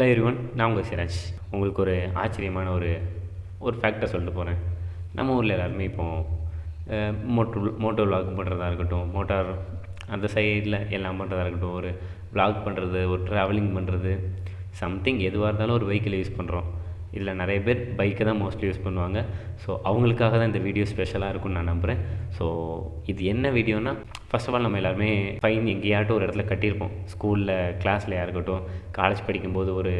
Hello everyone, நான் உங்கள் சிராஜ். உங்களுக்கு ஒரு ஆச்சரியமான ஒரு ஃபேக்டை சொல்லிட்டு போகிறேன். நம்ம ஊரில் எல்லாருமே இப்போது மோட்டோ விலாக் பண்ணுறதா இருக்கட்டும், மோட்டார் அந்த சைடில் எல்லாம் பண்ணுறதா இருக்கட்டும், ஒரு விலாக் பண்ணுறது, ஒரு ட்ராவலிங் பண்ணுறது, சம்திங் எதுவாக இருந்தாலும் ஒரு வெஹிக்கிள் யூஸ் பண்ணுறோம். இதில் நிறைய பேர் பைக்கை தான் மோஸ்ட்லி யூஸ் பண்ணுவாங்க. ஸோ அவங்களுக்காக தான் இந்த வீடியோ ஸ்பெஷலாக இருக்கும்னு நான் நம்புகிறேன். ஸோ இது என்ன வீடியோனா, ஃபர்ஸ்ட் ஆஃப் ஆல் நம்ம எல்லாருமே ஃபைன் எங்கேயாட்டும் ஒரு இடத்துல கட்டியிருப்போம். ஸ்கூலில் கிளாஸ்லையாக இருக்கட்டும், காலேஜ் படிக்கும்போது ஒரு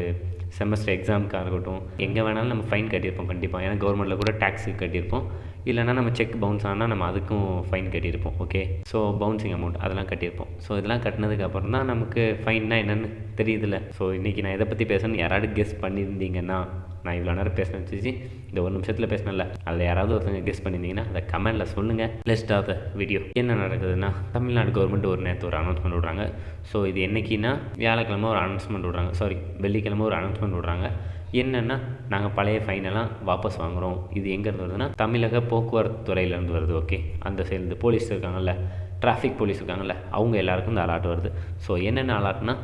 செமஸ்டர் எக்ஸாமுக்காக இருக்கட்டும், எங்கே வேணாலும் நம்ம ஃபைன் கட்டியிருப்போம் கண்டிப்பாக. ஏன்னா கவர்மெண்ட்டில் கூட டேக்ஸுக்கு கட்டியிருப்போம். இல்லைனா நம்ம செக் பவுன்ஸ் ஆனால் நம்ம அதுக்கும் ஃபைன் கட்டியிருப்போம். ஓகே, ஸோ பவுன்சிங் அமௌண்ட் அதெல்லாம் கட்டியிருப்போம். ஸோ இதெல்லாம் கட்டினதுக்கப்புறம் தான் நமக்கு ஃபைன்னா என்னென்னு தெரியுதுல்ல. ஸோ இன்றைக்கி நான் எதை பற்றி பேசணும்னு யாராவது கெஸ் பண்ணியிருந்தீங்கன்னா, நான் இவ்வளோ நேரம் பேசினேன் வச்சு இந்த ஒரு நிமிஷத்தில் பேசினேன்ல, அதில் யாராவது ஒருத்தங்க கெஸ் பண்ணியிருந்தீங்கன்னா அதை கமெண்ட்டில் சொல்லுங்கள். லெஸ்ட் ஆஃப் த வீடியோ என்ன நடக்குதுன்னா, தமிழ்நாடு கவர்மெண்ட் நேற்று ஒரு அனௌன்ஸ்மெண்ட் விடுறாங்க. ஸோ இது என்றைக்கின்னா, வியாழக்கிழமை ஒரு அனௌன்ஸ்மெண்ட் விடுறாங்க, வெள்ளிக்கிழமை ஒரு அனௌன்ஸ்மெண்ட் விடுறாங்க. என்னென்னா, நாங்கள் பழைய ஃபைனெல்லாம் வாபஸ் வாங்குகிறோம். இது எங்கேருந்து வருதுன்னா, தமிழக போக்குவரத்து துறையிலேருந்து வருது. ஓகே, அந்த சைடு போலீஸ் இருக்காங்கல்ல, டிராஃபிக் போலீஸ் இருக்காங்கல்ல, அவங்க எல்லாருக்கும் இந்த அலாட் வருது. ஸோ என்னென்ன அலாட்னா,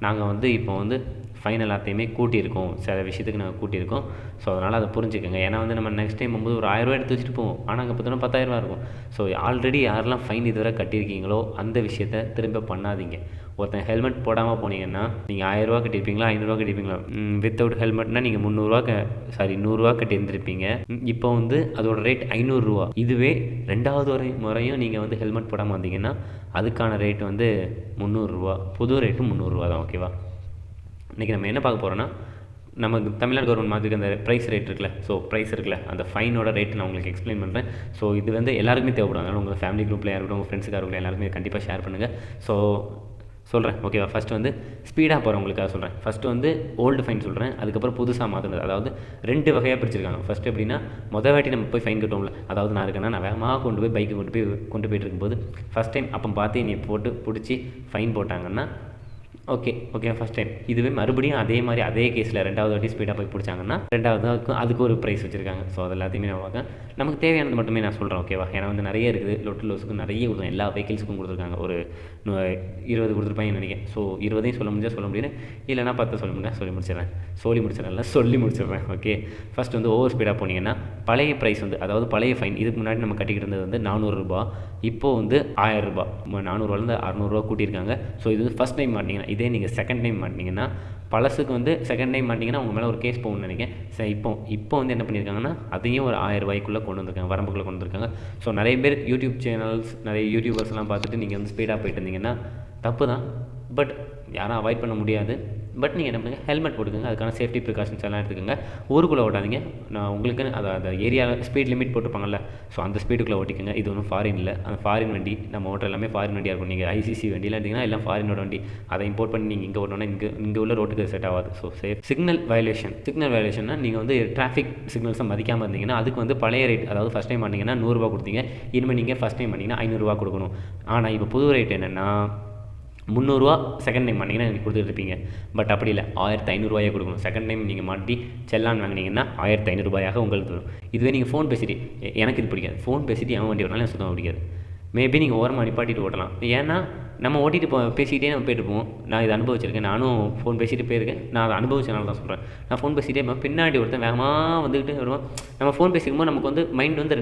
நாங்கள் இப்போ ஃபைன் எல்லாத்தையுமே கூட்டியிருக்கோம், சில விஷயத்துக்கு நாங்கள் கூட்டியிருக்கோம். ஸோ அதனால் அதை புரிஞ்சுக்கோங்க. ஏன்னா நம்ம நெக்ஸ்ட் டைம் போகும்போது ஒரு 1000 ரூபா எடுத்து வச்சுட்டு போவோம், ஆனால் அங்கே பார்த்தோன்னா 10,000 ரூபா இருக்கும். ஸோ ஆல்ரெடி யாரெல்லாம் ஃபைன் இதுவரை கட்டியிருக்கீங்களோ அந்த விஷயத்தை திரும்ப பண்ணாதீங்க. ஒருத்தன் ஹெல்மெட் போடாமல் போனீங்கன்னா, நீங்கள் 1000 ரூபா கட்டியிருப்பீங்களா, 500 ரூபா கட்டியிருப்பீங்களா? வித்தவுட் ஹெல்மெட்னால் நீங்கள் 100 ரூபா கட்டியிருந்துருப்பீங்க. இப்போ அதோட ரேட் 500 ரூபா. இதுவே ரெண்டாவது முறையும் நீங்கள் ஹெல்மெட் போடாமல் வந்தீங்கன்னா அதுக்கான ரேட் 300 ரூபா. புது ரேட்டு 300 ரூபா தான். ஓகேவா? இன்றைக்கி நம்ம என்ன பார்க்க போகிறோன்னா, நம்ம தமிழ்நாடு கவர்மெண்ட் மாதிரி அந்த ப்ரைஸ் ரேட் இருக்குல்ல, ஸோ ப்ரைஸ் இருக்குல்ல, அந்த ஃபைனோட ரேட் நான் உங்களுக்கு எக்ஸ்பிளைன் பண்ணுறேன். ஸோ இது எல்லாருக்குமே தேவைப்படும். அதனால் உங்கள் ஃபேமிலி குரூப்பில் யாருக்கட்டும், உங்கள் ஃப்ரெண்ட்ஸுக்காக இருக்கட்டும், எல்லாருக்குமே கண்டிப்பாக ஷேர் பண்ணுங்கள். ஸோ சொல்கிறேன், ஓகேவா? ஃபஸ்ட்டு ஸ்பீடாக போகிறவங்களுக்காக சொல்கிறேன். ஃபஸ்ட்டு ஓல்டு ஃபைன் சொல்கிறேன், அதுக்கப்புறம் புதுசாக மாற்றினது. அதாவது 2 வகையாக பிரிச்சிருக்காங்க. ஃபஸ்ட்டு எப்படின்னா, வாட்டி நம்ம போய் ஃபைன் கட்டுவோம்ல, அதாவது நான் இருக்கேன்னா, நான் வேகமாக பைக்கை கொண்டு போயிட்டு இருக்கும்போது ஃபஸ்ட் டைம் அப்போ பார்த்து என்னை போட்டு பிடிச்சி ஃபைன் போட்டாங்கன்னா ஓகே, ஃபஸ்ட் டைம். இதுவே மறுபடியும் அதே மாதிரி அதே கேஸில் 2வது வாட்டி ஸ்பீடாக போய் பிடிச்சாங்கன்னா 2வது அதுக்கு ஒரு ப்ரைஸ் வச்சுருக்காங்க. ஸோ அது எல்லாத்தையுமே நான் பார்க்கேன். நமக்கு தேவையானது மட்டுமே நான் சொல்கிறேன். ஓகேவா? ஏன்னா நிறைய இருக்குது. லோஸுக்கு நிறைய கொடுக்கும், எல்லா வெஹிக்கிள்ஸுக்கும் கொடுத்துருக்காங்க. ஒரு 20 கொடுத்துருப்பாங்கன்னு நினைக்கிறேன். ஸோ 20 சொல்ல முடியாது, இல்லைனா 10 சொல்லி முடிச்சிடுறேன். ஓகே, ஃபஸ்ட் ஓவர் ஸ்பீடாக போனீங்கன்னா பழைய ப்ரைஸ் அதாவது பழைய ஃபைன், இதுக்கு முன்னாடி நம்ம கட்டிக்கிட்டு இருந்தது 400 ரூபா, இப்போது 1000 ரூபா. 400 600 ரூபா கூட்டியிருக்காங்க. ஸோ இது ஃபஸ்ட் டைம் மாட்டிங்கன்னா. இதே நீங்கள் செகண்ட் டைம் மாட்டிங்கன்னா, பழசுக்கு செகண்ட் டைம் மாட்டிங்கன்னா உங்கள் மேலே ஒரு கேஸ் போகணும்னு நினைக்கிறேன். சரி, இப்போ என்ன பண்ணியிருக்காங்கன்னா, அதையும் ஒரு 1000 ரூபாய்க்குள்ளே கொண்டு வந்திருக்காங்க, வரம்புக்குள்ளே கொண்டு வந்திருக்காங்க. ஸோ நிறைய பேர் யூடியூப் சேனல்ஸ், நிறைய யூடியூபர்ஸ்லாம் பார்த்துட்டு நீங்கள் ஸ்பீடாக போயிட்டு இருந்தீங்கன்னா தப்பு தான். பட் யாரும் அவாய்ட் பண்ண முடியாது. பட் நீங்கள் என்ன பண்ணுங்கள், ஹெல்மெட் போட்டுக்கோங்க. அதுக்கான சேஃப்டி ப்ரிகாஷன்ஸ் எல்லாம் எடுத்துக்கோங்க. ஊருக்குள்ளே ஓட்டாதீங்க. நான் உங்களுக்கு அந்த ஏரியாவில் ஸ்பீட் லிமிட் போட்டுருப்பாங்கல்ல, ஸோ அந்த ஸ்பீடுக்குள்ளே ஓட்டிக்கோங்க. இது ஒன்றும் ஃபாரின் இல்லை, அந்த ஃபாரின் வண்டி. நம்ம ஓட்டுற எல்லாமே ஃபாரின் வண்டியாக இருக்கும். நீங்கள் ஐசிசி வண்டியில் எடுத்திங்கன்னா எல்லாம் ஃபாரினோட வண்டி. அதை இம்போர்ட் பண்ணி நீங்கள் இங்கே ஓட்டணும்னா இங்கே உள்ள ரோட்டுக்கு செட் ஆகாது. So safe. சிக்னல் வயலேஷன்னா நீங்கள் டிராஃபிக் சிக்னல்ஸை மதிக்காமல் இருந்தீங்கன்னா அதுக்கு பழைய ரேட், அதாவது ஃபஸ்ட் டைம் பண்ணிங்கன்னா 100 ரூபா கொடுத்தீங்க. இனிமேல் நீங்கள் ஃபஸ்ட் டைம் பண்ணிங்கன்னா 500 ரூபா கொடுக்கணும். ஆனால் இப்போ புது ரேட் என்னென்னா 300 ரூபா செகண்ட் டைம் மாட்டிங்கன்னா நீங்கள் கொடுத்துட்ருப்பீங்க. பட் அப்படி இல்லை, 1500 ரூபாயே கொடுக்கணும். செகண்ட் டைம் நீங்கள் மாட்டி செல்லான் வாங்கினீங்கன்னா 1500 ரூபாயாக உங்களுக்கு வரும். இதுவே நீங்கள் ஃபோன் பேசிட்டு, எனக்கு இது பிடிக்காது, ஃபோன் பேசிட்டு எவன் வண்டி ஓட்டினாலும் சுத்தமாக பிடிக்காது. மேபி நீங்கள் ஓரமாக நிப்பாட்டிட்டு ஓட்டலாம். ஏன்னா நம்ம ஓட்டிட்டு பேசிக்கிட்டே நம்ம போய்ட்டு போவோம். நான் இதை அனுபவிச்சிருக்கேன். நானும் ஃபோன் பேசிட்டு போயிருக்கேன். நான் அதை அனுபவிச்சனால தான் சொல்கிறேன். நான் ஃபோன் பேசிகிட்டே பின்னாடி ஒருத்தன் வேகமாக வந்துக்கிட்டு வருவோம். நம்ம ஃபோன் பேசிக்கும்போது நமக்கு மைண்ட்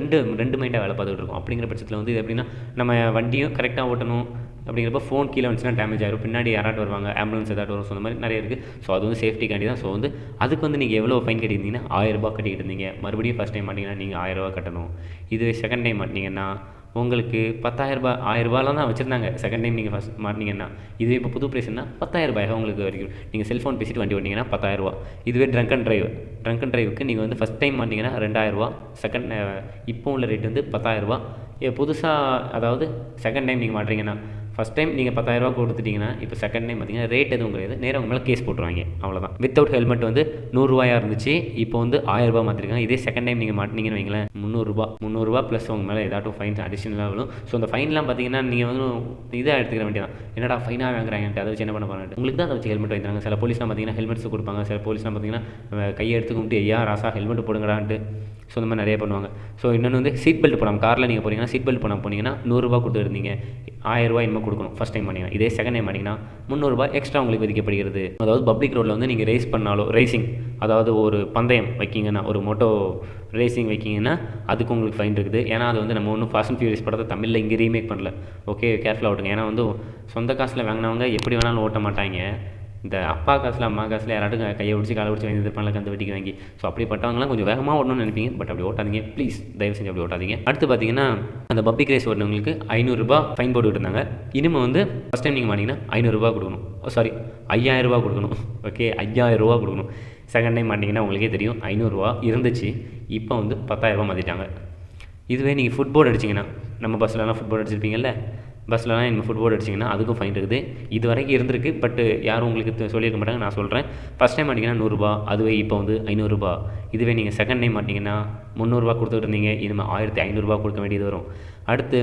ரெண்டு மைண்டாக வேலை பார்த்துட்டு இருக்கும். அப்படிங்கிற பட்சத்தில் இது எப்படின்னா, நம்ம வண்டியும் கரெக்டாக ஓட்டணும். அப்படிங்கிறப்ப ஃபோன் கீழே வந்துச்சுன்னா டேமேஜ் ஆகிடும். பின்னாடி யாராட்டு வருவாங்க, ஆம்புலன்ஸ் ஏதாட்டு வரும். ஸோ அந்த மாதிரி நிறைய இருக்குது. ஸோ அது சேஃப்டிக்காண்டி தான். ஸோ அதுக்கு நீங்கள் எவ்வளோ ஃபைன் கட்டியிருந்தீங்கன்னா 1000 ரூபா கட்டிக்கிட்டு இருந்தீங்க. மறுபடியும் ஃபஸ்ட் டைம் மாட்டிங்கன்னா நீங்கள் 1000 ரூபா கட்டணும். இதுவே செகண்ட் டைம் மாட்டினீங்கன்னா உங்களுக்கு 10,000 ரூபா, 1000 ரூபாலாம் தான் வச்சுருந்தாங்க செகண்ட் டைம் நீங்கள் ஃபஸ்ட் மாட்டினீங்கன்னா. இதுவே இப்போ புது ப்ரைஸ்னா 10,000 ரூபாயாக உங்களுக்கு வரைக்கும். நீங்கள் செல்ஃபோன் பேசிட்டு வண்டி ஓட்டிங்கன்னா 10,000 ரூபா. இதுவே ட்ரங்க் அண்ட் ட்ரைவுக்கு நீங்கள் ஃபஸ்ட் டைம் மாட்டிங்கன்னா 2000 ரூபா. செகண்ட் இப்போ உள்ள ரேட் 10,000 ரூபா. புதுசாக, அதாவது செகண்ட் டைம் நீங்கள் மாட்டுறீங்கன்னா, ஃபஸ்ட் டைம் நீங்கள் 10,000 ரூபா கொடுத்துட்டிங்கன்னா, இப்போ செகண்ட் டைம் பார்த்தீங்கன்னா ரேட் எதுவும் கிடையாது, நேராக உங்கள் மேலே கேஸ் போட்டுருவாங்க. அவ்வளோதான். வித்தவுட் ஹெல்மெட் 100 ரூபாயாக இருந்துச்சு, இப்போ 1000 ரூபா மாற்றிருக்காங்க. இதே செகண்ட் டைம் நீங்கள் மாட்டினீங்கன்னு வைங்களேன், 300 ரூபா ப்ளஸ் உங்கள் மேலே ஏதாட்டும் ஃபைன்ஸ் அடிஷனலாக வரும். ஸோ அந்த ஃபைன்லாம் பார்த்தீங்கன்னா நீங்கள் இதாக எடுத்துக்கிற வேண்டியதான். என்னடா ஃபைனாக வாங்குறாங்கன்ட்டு, அதை வச்சு என்ன பண்ண போகிறாங்க, உங்களுக்கு தான் அதை வச்சு ஹெல்மெட் வாங்கிக்கிறாங்க. சில போலீஸ்லாம் பார்த்தீங்கன்னா ஹெல்மெட்ஸ் கொடுப்பாங்க. சில போலீஸ்லாம் பார்த்தீங்கன்னா கையை எடுத்து கும்பிட்டு ஐயா ராசா ஹெல்மெட் போடுங்கடான்ட்டு. ஸோ இந்த மாதிரி நிறைய பண்ணுவாங்க. ஸோ இன்னொன்று சீட் பெல்ட் போடாமல், காரில் நீங்கள் போனீங்கன்னா சீட் பெல்ட் போடாமல் போனீங்கன்னா 100 ரூபா கொடுத்துருந்தீங்க, 1000 ரூபா என்னமோ கொடுக்கணும் ஃபஸ்ட் டைம் பண்ணிங்கன்னா. இதே செகண்ட் டைம் பண்ணிங்கன்னா ₹300 எக்ஸ்ட்ரா உங்களுக்கு விதிக்கப்படுகிறது. அதாவது பப்ளிக் ரோட்டில் வந்து நீங்கள் ரேஸ் பண்ணாலோ ரேசிங் அதாவது ஒரு பந்தயம் வைக்கிங்கன்னா ஒரு மோட்டோ ரேசிங் வைக்கிங்கன்னா அதுக்கு உங்களுக்கு ஃபைன் இருக்குது. ஏன்னா அது வந்து நம்ம ஒன்றும் ஃபாஸ்ட் அண்ட் ஃபியூரியஸ் படத்தை தமிழில் இங்கே ரீமேக் பண்ணல. ஓகே, கேர்ஃபுல்லாக ஓட்டுங்க. ஏன்னா வந்து சொந்த காசில் வாங்கினவங்க எப்படி வேணாலும் ஓட்ட மாட்டாங்க. இந்த அப்பா காசில் அம்மா காசில் யாராட்டும் கையை பிடிச்சி காலை பிடிச்சி வாங்கியிருப்பாங்க அந்த வட்டிக்கு வாங்கி. ஸோ அப்படிப்பட்டவங்களாம் கொஞ்சம் வேகமாக ஓடணும்னு நினைப்பீங்க. பட் அப்படி ஓட்டாதீங்க ப்ளீஸ், தயவு செஞ்சு அப்படி ஓட்டாதீங்க. அடுத்து பார்த்தீங்கன்னா அந்த பப்ளிக் ரேஸ் ஓடுனவங்களுக்கு ₹500 ஃபைன் போட்டுக்கிட்டு இருந்தாங்க. இனிமேல் வந்து ஃபஸ்ட் டைம் நீங்கள் மாட்டிங்கன்னா ₹500 கொடுக்கணும். சாரி, ₹5000 கொடுக்கணும். ஓகே, ₹5000 கொடுக்கணும். செகண்ட் டைம் மாட்டிங்கன்னா உங்களுக்கே தெரியும் ₹500 இருந்துச்சு, இப்போ வந்து ₹10,000 மாற்றிட்டாங்க. இதுவே நீங்கள் ஃபுட்போர்ட் அடிச்சிங்கன்னா, நம்ம பஸ்லலாம் ஃபுட்போர்ட் அடிச்சிருப்பீங்கல்ல, பஸ்லலாம் நீங்கள் ஃபுட்போர்ட் அடிச்சிங்கன்னா அதுக்கும் ஃபைன் இருக்குது. இது வரைக்கும் இருந்திருக்கு, பட் யாரும் உங்களுக்கு சொல்லியிருக்க மாட்டாங்க, நான் சொல்கிறேன். ஃபஸ்ட் டைம் மாட்டிங்கன்னா ₹100, அதுவே இப்போ வந்து ₹500. இதுவே நீங்கள் செகண்ட் டைம் மாட்டிங்கன்னா ₹300 கொடுத்துட்டு இருந்தீங்க, இனிமேல் ₹1500 கொடுக்க வேண்டியது வரும். அடுத்து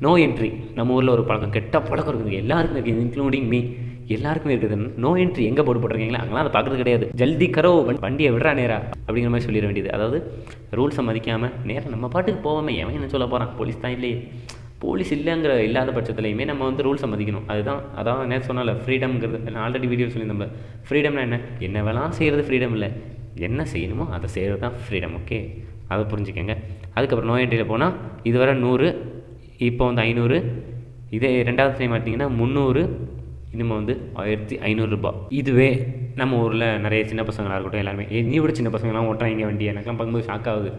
நோ என்ட்ரி. நம்ம ஊரில் ஒரு பழக்கம், கெட்ட பழக்கம் இருக்குது, எல்லாருக்கும் இருக்குது, இன்க்ளூடிங் மீ, எல்லாருக்குமே இருக்குது. நோ என்ட்ரி எங்கே போட்டு போட்டிருக்கீங்களா, அங்கெல்லாம் அதை பார்க்குறது கிடையாது. ஜல்தி கரோ, வண்டியை விடுறா நேரா அப்படிங்கிற மாதிரி சொல்லிட வேண்டியது. அதாவது ரூல்ஸை மதிக்காமல் நேரம் நம்ம பாட்டுக்கு போவோமே, எவன் என்ன சொல்ல போகிறான், போலீஸ் தான் இல்லையே. போலீஸ் இல்லாத பட்சத்துலையுமே நம்ம வந்து ரூல்ஸை மதிக்கணும். அதுதான் அதான் நேற்று சொன்னால ஃப்ரீடம்ங்கிறது. நான் ஆல்ரெடி வீடியோ சொல்லி நம்ம ஃப்ரீடம்னா என்ன வேணாம் செய்கிறது ஃப்ரீடம் இல்லை, என்ன செய்யணுமோ அதை செய்கிறது தான் ஃப்ரீடம். ஓகே, அதை புரிஞ்சுக்கங்க. அதுக்கப்புறம் நோ என்ட்ரியில் போனால் இதுவரை 100, இப்போ வந்து 500. இதே ரெண்டாவது டைம் பார்த்தீங்கன்னா 300, இனிமேல் வந்து ₹1500. இதுவே நம்ம ஊரில் நிறைய சின்ன பசங்களாக இருக்கட்டும், எல்லாருமே நீ விட சின்ன பசங்களாம் ஓட்டுறாங்க வண்டி, எனக்குலாம் பார்க்கும்போது ஷாக் ஆகுது.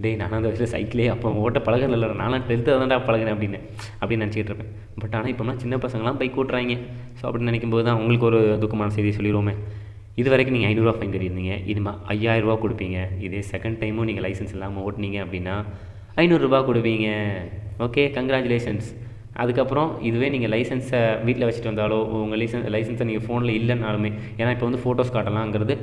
டேய், நான் அந்த வயசில் சைக்கிளே அப்போ ஓட்ட பழகிறது இல்லை, நான்லாம் 10th தான்டா பழகிறேன் அப்படின்னு நினச்சிக்கிட்டு இருப்பேன். பட் ஆனால் இப்போலாம் சின்ன பசங்களாம் பைக் ஓட்டுறாங்க. ஸோ அப்படின்னு நினைக்கும்போது தான் உங்களுக்கு ஒரு துக்கமான செய்தி சொல்லிடுவோமே. இது வரைக்கும் நீங்கள் ₹500 ஃபைன் கட்டியிருந்தீங்க, இனிமேல் ₹5000 கொடுப்பீங்க. இதே செகண்ட் டைமும் நீங்கள் லைசன்ஸ் இல்லாமல் ஓட்டினீங்க அப்படின்னா ₹500 கொடுப்பீங்க. Okay, congratulations. அதுக்கப்புறம் இதுவே நீங்கள் லைசன்ஸை வீட்டில் வச்சுட்டு வந்தாலோ, உங்கள் லைசன்ஸை நீங்கள் ஃபோனில் இல்லைனாலுமே, ஏன்னா இப்போ வந்து ஃபோட்டோஸ் காட்டலாங்கிறது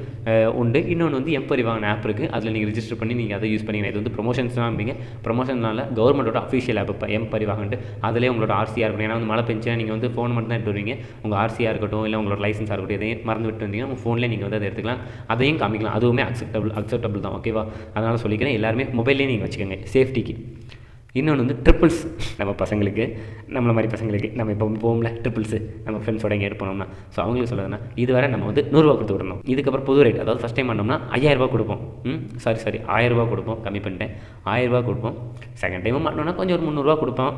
உண்டு. இன்னொன்று வந்து எம்பரிவாகன் ஆப் இருக்குது, அதில் நீங்கள் ரிஜிஸ்டர் பண்ணி நீங்கள் அதை யூஸ் பண்ணிங்கன்னா, இது வந்து ப்ரொமோஷன்ஸ் தான் இருப்பீங்க. ப்ரொமோஷன்னால கவர்மெண்ட்டோட அஃபிஷியல் ஆப் இப்போ எம்பரிவாகன்ட்டு, அதிலே உங்களோட ஆர்சியாக இருக்கணும். ஏன்னா வந்து மழை பெஞ்சா நீங்கள் வந்து ஃபோன் மட்டும் தான் எடுத்து வருவீங்க, உங்கள் ஆர்சியாக இருக்கட்டும் இல்லை உங்களோட லைசன்ஸாக இருக்கட்டும், எதையும் மறந்து விட்டு வந்தீங்கன்னா உங்கள் ஃபோன்லேயே நீங்கள் வந்து அதை எடுத்துக்கலாம், அதையும் காமிக்கலாம். அதுவுமே அக்செப்டபிள் தான். ஓகேவா, அதனால் சொல்லிக்கிறேன், எல்லாருமே மொபைல்லேயே நீங்கள் வச்சுக்கோங்க சேஃப்டிக்கு. இன்னொன்று வந்து ட்ரிப்பிள்ஸ். நம்ம பசங்களுக்கு, நம்மள மாதிரி பசங்களுக்கு, நம்ம இப்போ போகும்ல ட்ரிப்பிள்ஸு, நம்ம ஃப்ரெண்ட்ஸோட எங்கே எடுப்போம்னா, ஸோ அவங்களுக்கு சொல்லுதுன்னா இதுவரை நம்ம வந்து ₹100 கொடுத்து விடணும். இதுக்கப்புறம் புது ரேட், அதாவது ஃபஸ்ட் டைம் பண்ணோம்னா ₹5000 கொடுப்போம். சாரி ₹1000 கொடுப்போம், கம்மி பண்ணிட்டேன், ₹1000 கொடுப்போம். செகண்ட் டைமும் மாட்டோம்னா கொஞ்சம் ஒரு ₹300 கொடுப்போம்.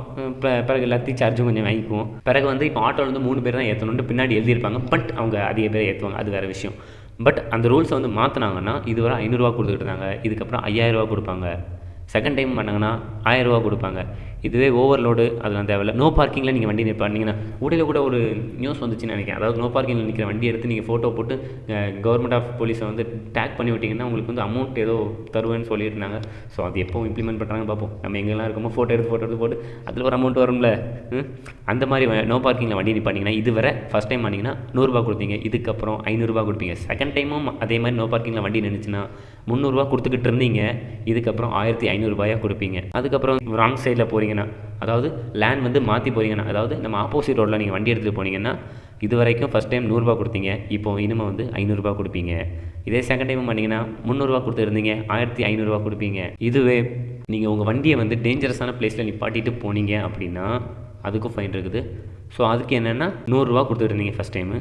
பிறகு எல்லாத்தையும் சார்ஜும் கொஞ்சம் வாங்கிக்குவோம். பிறகு வந்து இப்போ ஆட்டோவில் வந்து 3 பேர் தான் ஏற்றணுன்ட்டு பின்னாடி எழுதியிருப்பாங்க, பட் அவங்க அதிக பேர் ஏற்றுவாங்க, அது வேறு விஷயம். பட் அந்த ரூல்ஸை வந்து மாற்றினாங்கன்னா இதுவரை ₹500 கொடுத்துக்கிட்டு இருந்தாங்க, இதுக்கப்புறம் ₹5000 கொடுப்பாங்க. செகண்ட் டைம் பண்ணாங்கன்னா ₹1000 கொடுப்பாங்க. இதுவே ஓவர்லோடு அதெல்லாம் தேவையில்லை. நோ பார்க்கிங்கில் நீங்கள் வண்டி நிற்பாட்டிங்கன்னா, ஊடையில் கூட ஒரு நியூஸ் வந்துச்சுன்னு நினைக்கிறேன். அதாவது நோ பார்க்கிங்கில் நிற்கிற வண்டி எடுத்து நீங்கள் ஃபோட்டோ போட்டு கவர்மெண்ட் ஆஃப் போலீஸை வந்து டேக் பண்ணி விட்டிங்கன்னா உங்களுக்கு வந்து அமௌண்ட் ஏதோ தருவேன்னு சொல்லியிருந்தாங்க. ஸோ அது எப்போ இம்ப்ளிமெண்ட் பண்ணுறாங்கன்னு பார்ப்போம். நம்ம எங்கெல்லாம் இருக்கோமோ ஃபோட்டோ எடுத்து போட்டு அதில் ஒரு அமௌண்ட் வரும்ல, அந்த மாதிரி நோ பார்க்கிங்கில் வண்டி நிற்பாட்டிங்கன்னா இதுவரை ஃபஸ்ட் டைம் பண்ணிங்கன்னா ₹100 கொடுத்தீங்க, இதுக்கப்புறம் ₹500 கொடுப்பீங்க. செகண்ட் டைமும் அதே மாதிரி நோ பார்க்கிங்கில் வண்டி நின்றுச்சுன்னா ₹300 கொடுத்துக்கிட்டு இருந்தீங்க, இதுக்கப்புறம் ₹1500 கொடுப்பீங்க. அதுக்கப்புறம் ராங் சைடில் போகிறீங்கன்னா, அதாவது லேண்ட் வந்து மாற்றி போகிறீங்கன்னா, அதாவது நம்ம ஆப்போசிட் ரோட்டில் நீங்கள் வண்டி எடுத்துகிட்டு போனீங்கன்னா இது வரைக்கும் ஃபஸ்ட் டைம் ₹100 கொடுத்தீங்க, இப்போ இனிமேல் வந்து ₹500 கொடுப்பீங்க. இதே செகண்ட் டைம் பண்ணிங்கன்னா ₹300 கொடுத்துருந்தீங்க, ₹1500 கொடுப்பீங்க. இதுவே நீங்கள் உங்கள் வண்டியை வந்து டேஞ்சரஸான பிளேஸில் நிப்பாட்டிட்டு போனீங்க அப்படின்னா அதுக்கும் ஃபைன் இருக்குது. ஸோ அதுக்கு என்னென்னா ₹100 கொடுத்துட்டு இருந்தீங்க ஃபஸ்ட் டைமு,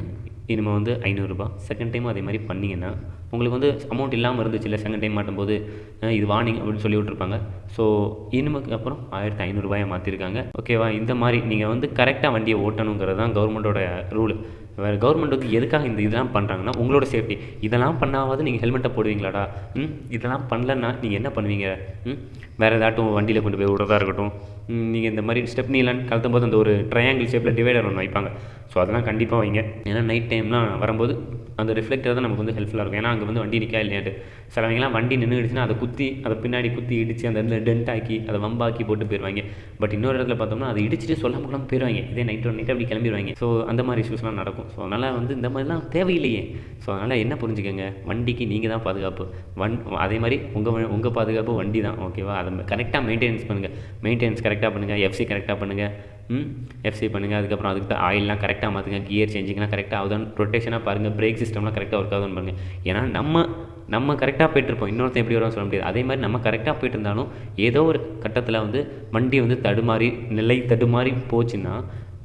இனிமேல் வந்து ₹500. செகண்ட் டைமும் அதே மாதிரி பண்ணிங்கன்னா உங்களுக்கு வந்து அமௌண்ட் இல்லாமல் இருந்துச்சு இல்லை, செகண்ட் டைம் மாட்டும்போது இது வார்னிங் அப்படின்னு சொல்லி விட்ருப்பாங்க. ஸோ இனிமேக்கு அப்புறம் ₹1500 மாற்றிருக்காங்க. ஓகேவா, இந்த மாதிரி நீங்கள் வந்து கரெக்டாக வண்டியை ஓட்டணுங்கிறது தான் கவர்மெண்ட்டோட ரூல். வேறு கவர்மெண்ட் வந்து எதுக்காக இதெல்லாம் பண்ணுறாங்கன்னா உங்களோட சேஃப்டி. இதெல்லாம் பண்ணாவது நீங்கள் ஹெல்மெட்டை போடுவீங்களாடா, இதெல்லாம் பண்ணலன்னா நீங்கள் என்ன பண்ணுவீங்க? வேறு ஏதாட்டும் வண்டியில் கொண்டு போய் விடுறதா இருக்கட்டும், நீங்கள் இந்த மாதிரி ஸ்டெப்னிலாம் கலத்தும் போது அந்த ஒரு ட்ரையாங்கிள் ஷேப்பில் டிவைடர் ஒன்று வைப்பாங்க. ஸோ அதெல்லாம் கண்டிப்பாக வைங்க. ஏன்னா நைட் டைம்லாம் வரும்போது அந்த ரிஃப்ளெக்டர் தான் நமக்கு வந்து ஹெல்ப்ஃபுல்லாக இருக்கும். ஏன்னா அங்கே வந்து வண்டி நிற்கா இல்லையாட்டு சிலவங்கலாம் வண்டி நின்றுடுச்சுன்னா அதை பின்னாடி குத்தி இடித்து அந்த இடத்துல டென்ட் ஆக்கி அதை வம்பாக்கி போட்டு போயிடுவாங்க. பட் இன்னொரு இடத்துல பார்த்தோம்னா அதை இடிச்சிட்டு சொல்லாமல் போயிடுவாங்க. இதே நைட் அப்படி கிளம்பிடுவாங்க. ஸோ அந்த மாதிரி இஷ்யூஸ்லாம் நடக்கும். ஸோ அதனால் வந்து இந்த மாதிரிலாம் தேவையில்லையே. ஸோ அதனால் என்ன புரிஞ்சுக்கோங்க, வண்டிக்கு நீங்கள் தான் பாதுகாப்பு. அதே மாதிரி உங்கள் பாதுகாப்பு வண்டி தான். ஓகேவா, அதை கரெக்டாக மெயின்டெனன்ஸ் பண்ணுங்கள். மெயின்டெனன்ஸ் கரெக்டாக பண்ணுங்கள், எஃப்சி கரெக்டாக பண்ணுங்கள். எஃப்சி பண்ணுங்கள். அதுக்கப்புறம் அதுக்கு தான் ஆயிலெலாம் கரெக்டாக மாற்றுங்க, கியர் சேஞ்சிங்லாம் கரெக்டாக ஆகுதான்னு ரொட்டேஷனாக பாருங்கள், பிரேக் சிஸ்டம்லாம் கரெக்டாக ஒர்க் ஆகுதுன்னு பாருங்கள். ஏன்னா நம்ம கரெக்டாக போய்ட்டுருப்போம், இன்னொருத்தன் எப்படி வரும்னு சொல்ல முடியாது. அதே மாதிரி நம்ம கரெக்டாக போய்ட்டு இருந்தாலும் ஏதோ ஒரு கட்டத்தில் வந்து வண்டி வந்து நிலை தடுமாறி போச்சுன்னா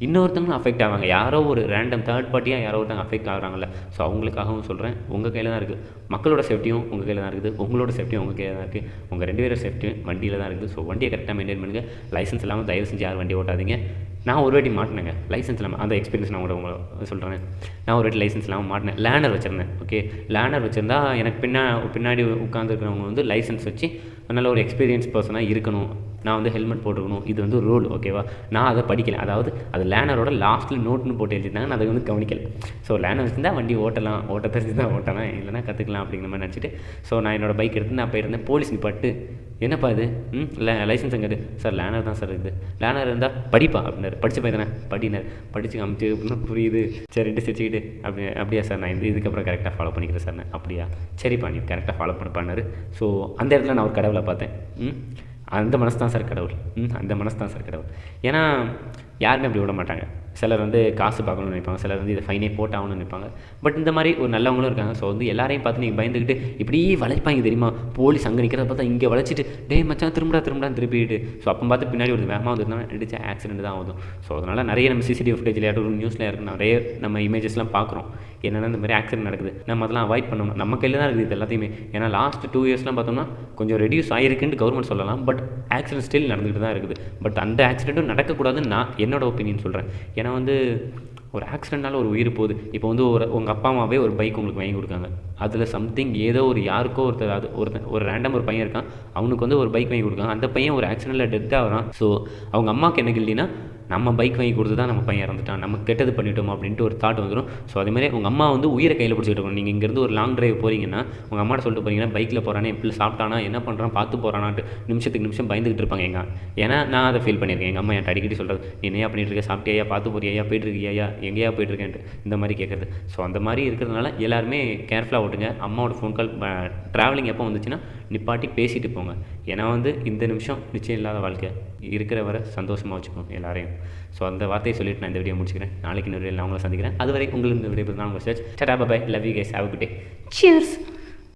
இன்னொருத்தவங்களும் அஃபெக்ட் ஆவாங்க. யாரோ ஒரு ரேண்டம் தேர்ட் பார்ட்டியாக யாரோ ஒருத்தவங்க அஃபெக்ட் ஆகுறாங்கல்ல. ஸோ அவங்களுக்காகவும் சொல்கிறேன், உங்கள் கையில் தான் இருக்குது. மக்களோட சேஃப்டியும் உங்கள் கையில் தான் இருக்குது. உங்களோட சேஃப்டியும் உங்கள் கையில் தான் இருக்குது. உங்கள் 2 பேரோட சேஃப்டியும் வண்டியில் தான் இருக்குது. ஸோ வண்டியை கரெக்டாக மெயின்டைன் பண்ணுங்கள். லைசன்ஸ் இல்லாமல் தயவு செஞ்சு யாரும் வண்டி ஓட்டாதீங்க. நான் ஒரு வாட்டி மாட்டினேங்க லைசன்ஸ் இல்லாமல். அந்த எக்ஸ்பீரியன்ஸ் நான் உங்களை சொல்கிறேன். நான் ஒரு வாட்டி லைசன்ஸ் இல்லாமல் மாட்டினேன். லேர்னர் வச்சுருந்தேன். ஓகே, லேர்னர் வச்சுருந்தா எனக்கு பின்னாடி உட்காந்துருக்கிறவங்க வந்து லைசன்ஸ் வச்சு நல்ல ஒரு எக்ஸ்பீரியன்ஸ் பர்சனாக இருக்கணும். நான் வந்து ஹெல்மெட் போட்டுக்கணும். இது வந்து ரூல். ஓகேவா? நான் அதை படிக்கலை. அதாவது அது லேர்னரோட லாஸ்ட்டில் நோட்னு போட்டு எழுதிருந்தாங்க. நான் அதை வந்து கவனிக்கலை. ஸோ லேர்னர் வச்சுருந்தா வண்டி ஓட்டலாம், ஓட்ட தெரிஞ்சு தான் ஓட்டலாம், இல்லைனா கற்றுக்கலாம் அப்படிங்கிற மாதிரி நினச்சிட்டு ஸோ நான் என்னோடய பைக் எடுத்து நான் போயிருந்தேன். போலீஸ் நிப்பாட்டு, என்னப்பா இது லைசன்ஸ் எங்கே சார்? லேர்னர் தான் சார் இருக்குது. லேர்னர் இருந்தால் படிப்பா அப்படின்னாரு. படித்த பையன் தானே, படினார். படித்து காமிச்சு புரியுது சரிட்டு சிரிச்சுக்கிட்டு அப்படியா சார், நான் இதுக்கப்புறம் கரெக்டாக ஃபாலோ பண்ணிக்கிறேன் சார். நான் அப்படியா, சரிப்பா நீ கரெக்டாக ஃபாலோ பண்ணாரு. ஸோ அந்த இடத்துல நான் ஒரு கடவுளை பார்த்தேன். அந்த மனசு தான் சார் கடவுள். அந்த மனசு தான் சார் கடவுள். ஏன்னா யாருமே அப்படி விட மாட்டாங்க. சிலர் வந்து காசு பார்க்கணும்னு நினைப்பாங்க, சிலர் வந்து இதை ஃபைனே போட்டாகணும்னு நினைப்பாங்க. பட் இந்த மாதிரி ஒரு நல்லவங்களும் இருக்காங்க. ஸோ வந்து எல்லாரையும் பார்த்து நீங்கள் பயந்துக்கிட்டு இப்படி வளைப்பாங்க தெரியுமா? போலீஸ் அங்கே நிற்கிறத பார்த்தா இங்கே வளைச்சிட்டு டே மச்சான் திரும்படான்னு திருப்பிட்டு ஸோ அப்போ பார்த்து பின்னாடி ஒரு வேகமாக வந்துருந்தாங்க, அடிச்ச ஆக்சிடென்ட் தான் ஆகும். ஸோ அதனால் நிறைய நம்ம சிசிடிவி ஃபுட்டேஜில் ஒரு நியூஸில் இருக்குது, நிறைய நம்ம இமேஜஸ்லாம் பார்க்குறோம். என்னென்னா இந்த மாதிரி ஆக்சிடென்ட் நடக்குது. நம்ம அதெல்லாம் அவாய்ட் பண்ணணும். நம்ம கையில் தான் இருக்குது இது எல்லாத்தையுமே. ஏன்னா லாஸ்ட் 2 இயர்ஸ்லாம் பார்த்தோம்னா கொஞ்சம் ரெடியூஸ் ஆகிருக்குன்னு கவர்மெண்ட் சொல்லலாம். பட் ஆக்சிடென்ட் ஸ்டில் நடந்துகிட்டு தான் இருக்குது. பட் அந்த ஆக்சிடென்ட்டும் நடக்கக்கூடாதுன்னு நான் என்னோட ஒப்பீனியன் சொல்கிறேன். ஏன்னா வந்து ஒரு ஆக்சிடென்ட்னால ஒரு உயிர் போகுது. இப்போ வந்து உங்கள் அப்பா அம்மாவே ஒரு பைக் உங்களுக்கு வாங்கி கொடுக்காங்க. அதில் சம்திங் ஏதோ ஒரு யாருக்கோ ஒரு ரேண்டம் ஒரு பையன் இருக்கான், அவனுக்கு வந்து ஒரு பைக் வாங்கி கொடுக்காங்க. அந்த பையன் ஒரு ஆக்சிடென்ட்டில் டெத் ஆகிறான். ஸோ அவங்க அம்மாவுக்கு என்ன கில்லினா, நம்ம பைக் வாங்கி கொடுத்து தான் நம்ம பையன் இறந்துட்டான், நம்ம கெட்டது பண்ணிட்டோம் அப்படின்ட்டு ஒரு தாட் வந்துடும். ஸோ அதேமாதிரி உங்கள் அம்மா வந்து உயிரை கையில் பிடிச்சிட்டு இருக்கணும். நீங்கள் இங்கேருந்து ஒரு லாங் டிரைவ் போகிறீங்கன்னா உங்கள் அம்மாட்ட சொல்லிட்டு போகிறீங்கன்னா பைக்கில் போகிறானே, எப்படி சாப்பிட்டானா, என்ன பண்ணுறான், பார்த்து போகிறானான்ட்டு நிமிஷத்துக்கு நிமிஷம் பயந்துகிட்டு இருப்பாங்க. ஏன்னா நான் அதை ஃபீல் பண்ணியிருக்கேன். எங்கள் அம்மா என்கிட்ட அடிக்கடி சொல்கிறது, நீ என்னையா பண்ணிட்டு இருக்க, சாப்பிட்டியா, பார்த்து போறியா, போயிட்டுருக்கியா, எங்கேயா போயிட்டுருக்கேன்ட்டு இந்த மாதிரி கேட்குறது. ஸோ அந்த மாதிரி இருக்கிறதுனால எல்லாருமே கேர்ஃபுல்லாக ஓட்டுங்க. அம்மாவோட ஃபோன் கால் ட்ராவலிங் எப்போ வந்துச்சுன்னா நிப்பாட்டி பேசிட்டு போங்க. ஏன்னா வந்து இந்த நிமிஷம் நிச்சயம் இல்லாத வாழ்க்கை, இருக்கிற வரை சந்தோஷமாக வச்சுக்கணும் எல்லாரையும். ஸோ அந்த வார்த்தையை சொல்லிட்டு நான் இந்த வீடியோ முடிச்சுக்கிறேன். நாளைக்கு இன்னொரு வீடியோவில் நான் உங்களை சந்திக்கிறேன். அதுவரை உங்களுக்கு இந்த வீடியோ நான் உங்கள் search. Tata, bye, love you guys, have a good day. Cheers.